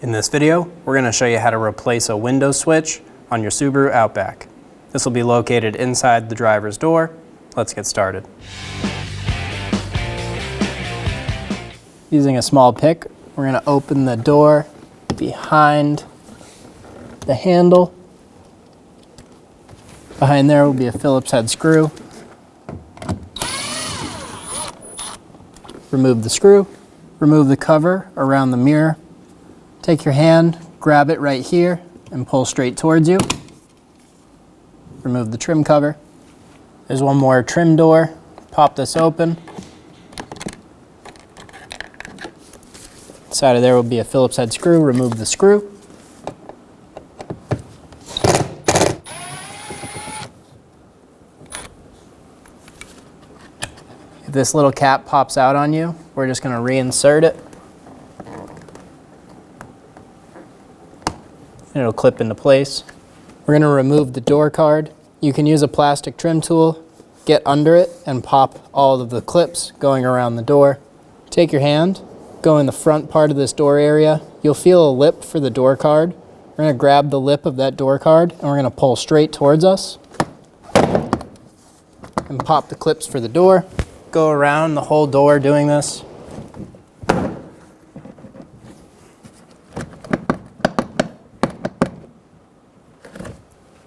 In this video, we're going to show you how to replace a window switch on your Subaru Outback. This will be located inside the driver's door. Let's get started. Using a small pick, we're going to open the door behind the handle. Behind there will be a Phillips head screw. Remove the screw. Remove the cover around the mirror. Take your hand, grab it right here, and pull straight towards you. Remove the trim cover. There's one more trim door. Pop this open. Inside of there will be a Phillips head screw. Remove the screw. If this little cap pops out on you, we're just going to reinsert it. And it'll clip into place. We're going to remove the door card. You can use a plastic trim tool, get under it, and pop all of the clips going around the door. Take your hand, go in the front part of this door area. You'll feel a lip for the door card. We're going to grab the lip of that door card, and we're going to pull straight towards us. And pop the clips for the door. Go around the whole door doing this.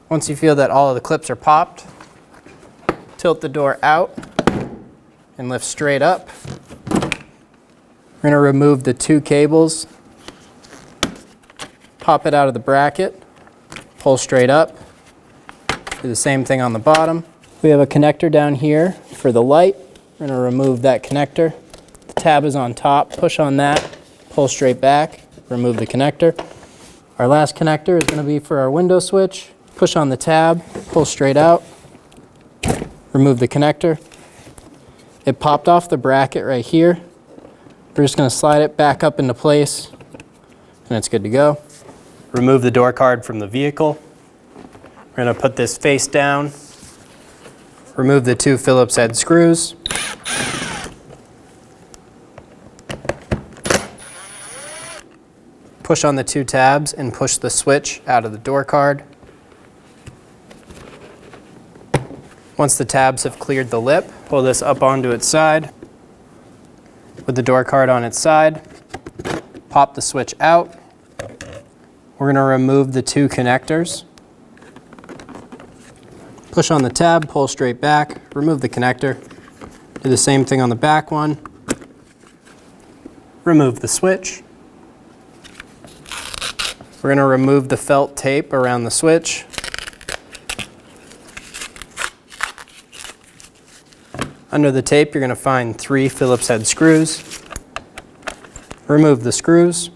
Once you feel that all of the clips are popped, tilt the door out and lift straight up. We're going to remove the two cables, pop it out of the bracket, pull straight up. Do the same thing on the bottom. We have a connector down here for the light. We're going to remove that connector. The tab is on top. Push on that, pull straight back, remove the connector. Our last connector is going to be for our window switch. Push on the tab, pull straight out, remove the connector. It popped off the bracket right here. We're just going to slide it back up into place, and it's good to go. Remove the door card from the vehicle. We're going to put this face down. Remove the two Phillips head screws. Push on the two tabs and push the switch out of the door card. Once the tabs have cleared the lip, pull this up onto its side. With the door card on its side, pop the switch out. We're going to remove the two connectors. Push on the tab, pull straight back, remove the connector. Do the same thing on the back one. Remove the switch. We're going to remove the felt tape around the switch. Under the tape, you're going to find three Phillips head screws. Remove the screws.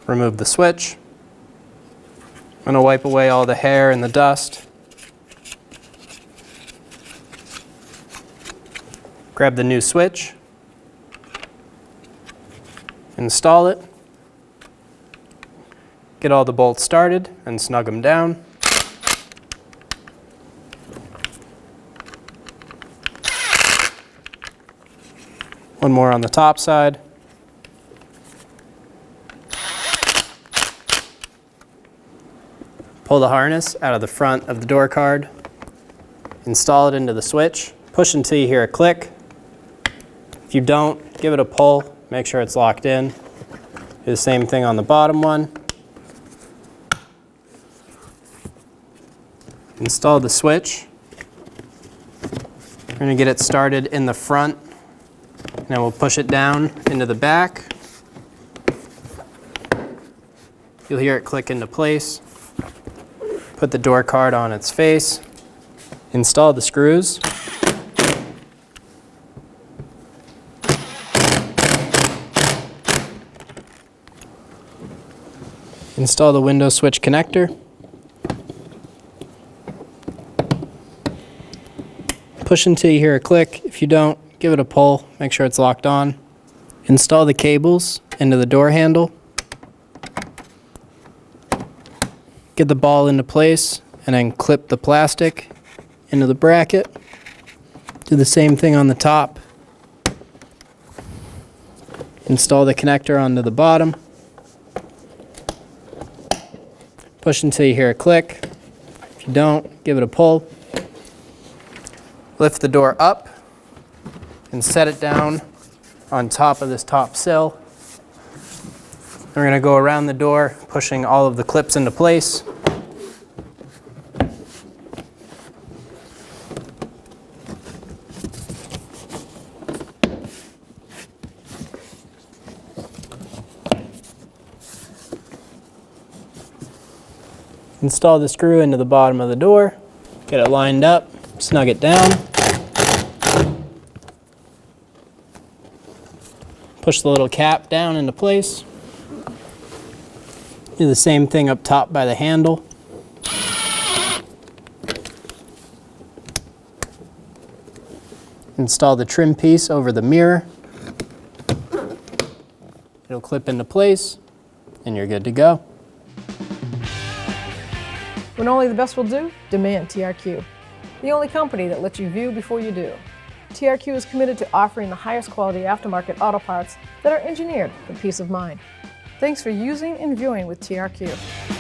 Remove the switch. I'm going to wipe away all the hair and the dust. Grab the new switch. Install it. Get all the bolts started and snug them down. One more on the top side. Pull the harness out of the front of the door card. Install it into the switch. Push until you hear a click. If you don't, give it a pull. Make sure it's locked in. Do the same thing on the bottom one. Install the switch. We're going to get it started in the front, and then we'll push it down into the back. You'll hear it click into place. Put the door card on its face. Install the screws. Install the window switch connector. Push until you hear a click. If you don't, give it a pull. Make sure it's locked on. Install the cables into the door handle. Get the ball into place and then clip the plastic into the bracket. Do the same thing on the top. Install the connector onto the bottom. Push until you hear a click. If you don't, give it a pull. Lift the door up and set it down on top of this top sill. We're going to go around the door, pushing all of the clips into place. Install the screw into the bottom of the door, get it lined up, snug it down. Push the little cap down into place. Do the same thing up top by the handle. Install the trim piece over the mirror. It'll clip into place, and you're good to go. When only the best will do, demand TRQ. The only company that lets you view before you do. TRQ is committed to offering the highest quality aftermarket auto parts that are engineered for peace of mind. Thanks for using and viewing with TRQ.